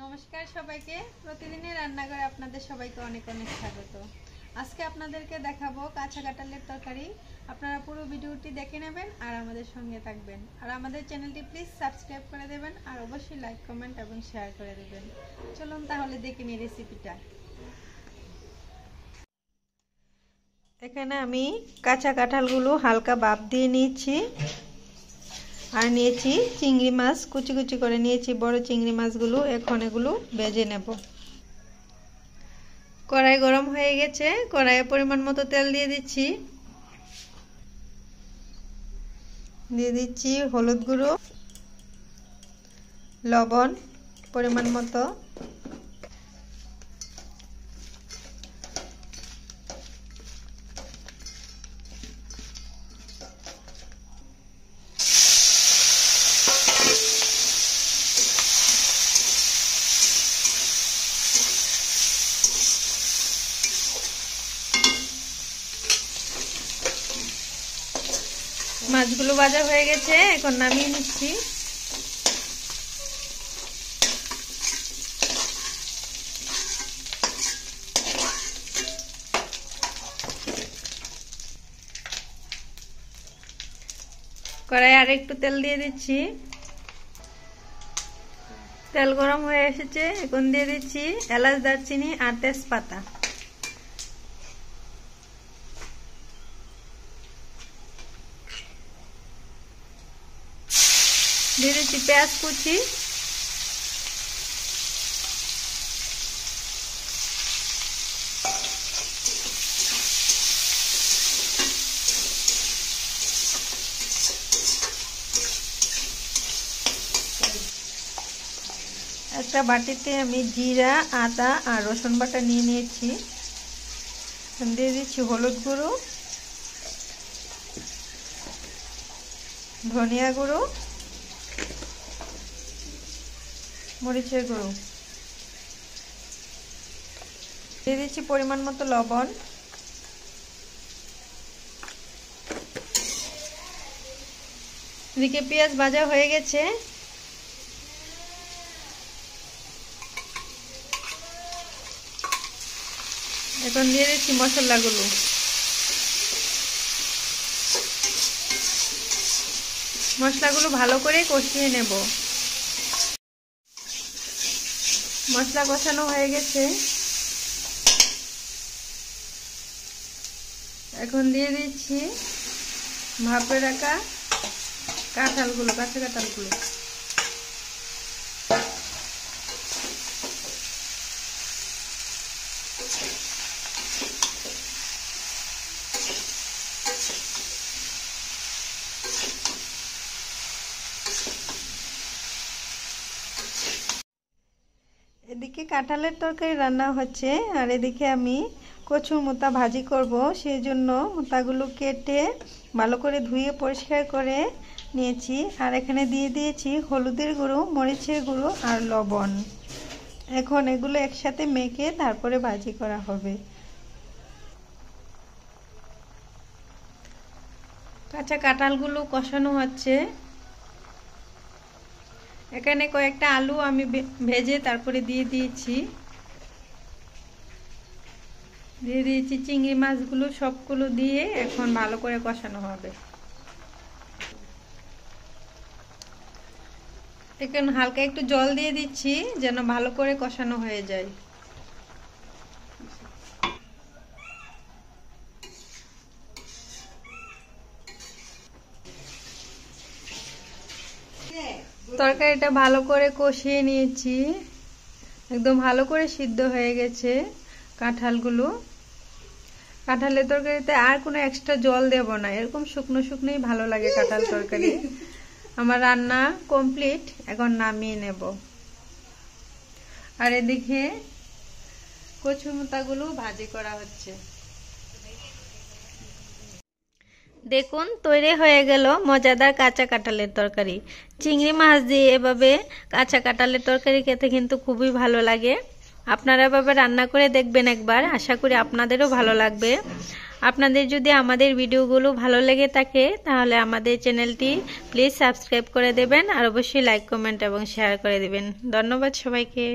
নমস্কার সবাইকে, প্রতিদিনের রান্নাঘরে আপনাদের সবাইকে অনেক অনেক স্বাগত। আজকে আপনাদেরকে দেখাবো কাঁচা কাঁঠালের তরকারি। আপনারা পুরো ভিডিওটি দেখে নেবেন আর আমাদের সঙ্গে থাকবেন। আর আমাদের চ্যানেলটি প্লিজ সাবস্ক্রাইব করে দেবেন আর অবশ্যই লাইক, কমেন্ট এবং শেয়ার করে দেবেন। চলুন তাহলে দেখে নিই রেসিপিটা। এখানে আমি কাঁচা কাঁঠালগুলো হালকা ভাপ দিয়ে নিয়েছি আর নিয়েছি চিংড়ি মাছ, কুচি কুচি করে নিয়েছি বড় চিংড়ি মাছগুলো। এখন এগুলো ভেজে নেব। কড়াই গরম হয়ে গেছে, কড়াইয়ে পরিমাণ মতো তেল দিয়ে দিচ্ছি। দিয়ে দিচ্ছি হলুদ গুঁড়ো, লবণ পরিমাণ মতো, মাছগুলো ভাজা হয়ে গেছে, এখন নামিয়ে নিচ্ছি। কড়াই আর একটু তেল দিয়ে দিচ্ছি। তেল গরম হয়ে এসেছে, এখন দিয়ে দিচ্ছি এলাচ, দারচিনি আর তেজপাতা। দিয়ে দিচ্ছি পেঁয়াজ কুচি, একটা বাটিতে আমি জিরা, আদা আর রসুন বাটা নিয়ে নিয়েছি। দিয়ে দিচ্ছি হলুদ গুঁড়ো, ধনিয়া গুঁড়ো, মরিচের গুঁড়ো। দিয়ে দিচ্ছি পরিমাণ মতো লবণ। এদিকে পেঁয়াজ ভাজা হয়ে গেছে, এখন দিয়ে দিচ্ছি মশলাগুলো। মশলাগুলো ভালো করে কষিয়ে নেব। মশলা কষানো হয়ে গেছে, এখন দিয়ে দিচ্ছি ভাপে রাখা কাঁঠালগুলো, কাঁচা কাঁঠালগুলো। এদিকে কাঁঠালের তরকারি রান্না হচ্ছে আর এদিকে আমি কচুর মোতা ভাজি করব। সেই জন্য মোতাগুলো কেটে ভালো করে ধুয়ে পরিষ্কার করে নিয়েছি। আর এখানে দিয়ে দিয়েছি হলুদের গুঁড়ো, মরিচের গুঁড়ো আর লবণ। এখন এগুলো একসাথে মেখে তারপরে ভাজি করা হবে। কাঁচা কাঁঠালগুলো কষানো হচ্ছে। এখানে কয়েকটা আলু আমি ভেজে তারপরে দিয়ে দিয়েছি। দিয়ে দিয়েছি চিংড়ি মাছগুলো, সবগুলো দিয়ে এখন ভালো করে কষানো হবে। এখন হালকা একটু জল দিয়ে দিচ্ছি যেন ভালো করে কষানো হয়ে যায়। তরকারিটা ভালো করে কষিয়ে নিয়েছি, একদম ভালো করে সিদ্ধ হয়ে গেছে কাঁঠালগুলো। কাঁঠালের তরকারিতে আর কোনো এক্সট্রা জল দেব না, এরকম শুকনো শুকনোই ভালো লাগে কাঁঠাল তরকারি। আমার রান্না কমপ্লিট, এখন নামিয়ে নেব। আর এদিকে কচু মোতাগুলো ভাজি করা হচ্ছে। দেখুন তৈরি হয়ে গেল মজাদার কাঁচা কাঁঠালের তরকারি। চিংড়ি মাছ দিয়ে এভাবে কাঁচা কাঁঠালের তরকারি খেতে কিন্তু খুবই ভালো লাগে। আপনারা এভাবে রান্না করে দেখবেন একবার, আশা করি আপনাদেরও ভালো লাগবে। আপনাদের যদি আমাদের ভিডিওগুলো ভালো লেগে থাকে তাহলে আমাদের চ্যানেলটি প্লিজ সাবস্ক্রাইব করে দেবেন আর অবশ্যই লাইক কমেন্ট এবং শেয়ার করে দেবেন। ধন্যবাদ সবাইকে।